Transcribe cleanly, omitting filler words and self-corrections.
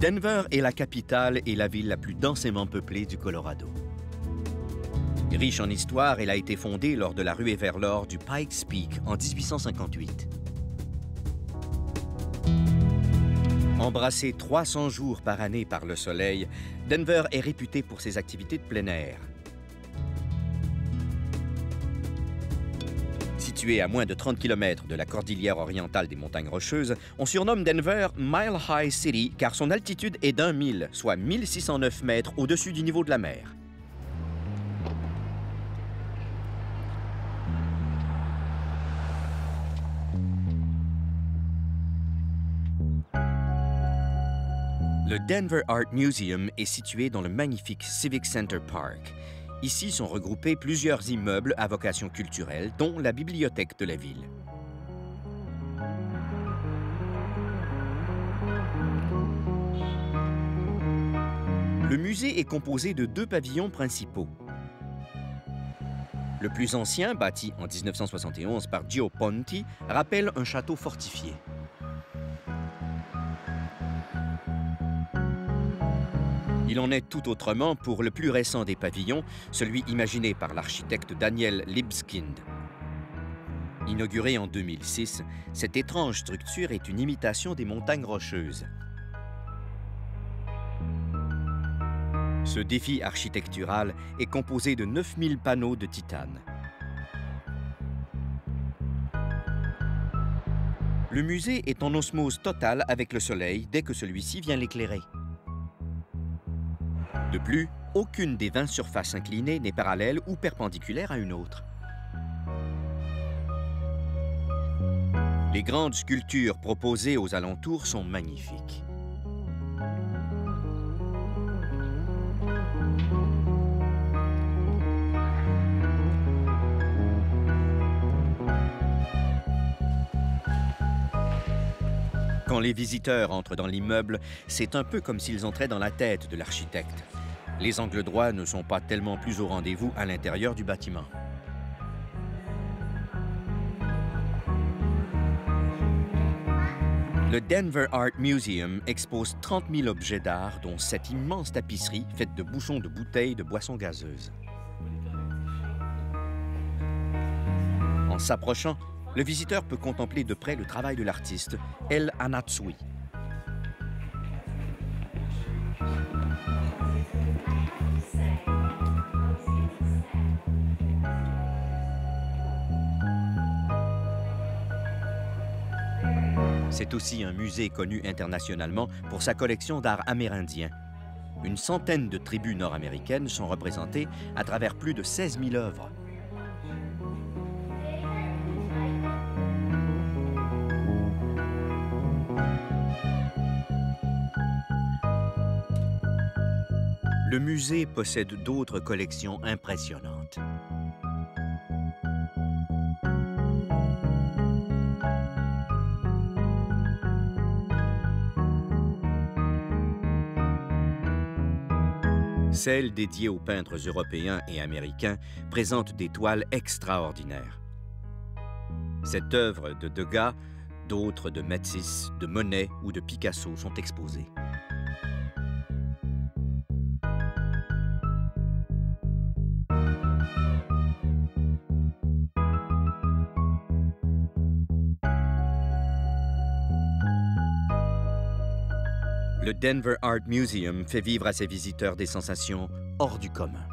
Denver est la capitale et la ville la plus densément peuplée du Colorado. Riche en histoire, elle a été fondée lors de la ruée vers l'or du Pikes Peak en 1858. Embrassée 300 jours par année par le soleil, Denver est réputée pour ses activités de plein air. Située à moins de 30 km de la cordillère orientale des montagnes Rocheuses, on surnomme Denver Mile High City car son altitude est d'1 mille, soit 1609 mètres au-dessus du niveau de la mer. Le Denver Art Museum est situé dans le magnifique Civic Center Park. Ici sont regroupés plusieurs immeubles à vocation culturelle, dont la bibliothèque de la ville. Le musée est composé de 2 pavillons principaux. Le plus ancien, bâti en 1971 par Gio Ponti, rappelle un château fortifié. Il en est tout autrement pour le plus récent des pavillons, celui imaginé par l'architecte Daniel Libeskind. Inauguré en 2006, cette étrange structure est une imitation des montagnes Rocheuses. Ce défi architectural est composé de 9000 panneaux de titane. Le musée est en osmose totale avec le soleil dès que celui-ci vient l'éclairer. De plus, aucune des 20 surfaces inclinées n'est parallèle ou perpendiculaire à une autre. Les grandes sculptures proposées aux alentours sont magnifiques. Quand les visiteurs entrent dans l'immeuble, c'est un peu comme s'ils entraient dans la tête de l'architecte. Les angles droits ne sont pas tellement plus au rendez-vous à l'intérieur du bâtiment. Le Denver Art Museum expose 30 000 objets d'art, dont cette immense tapisserie faite de bouchons de bouteilles de boissons gazeuses. En s'approchant, le visiteur peut contempler de près le travail de l'artiste, El Anatsui. C'est aussi un musée connu internationalement pour sa collection d'art amérindien. Une centaine de tribus nord-américaines sont représentées à travers plus de 16 000 œuvres. Le musée possède d'autres collections impressionnantes. Celle dédiée aux peintres européens et américains présente des toiles extraordinaires. Cette œuvre de Degas, d'autres de Matisse, de Monet ou de Picasso sont exposées. Le Denver Art Museum fait vivre à ses visiteurs des sensations hors du commun.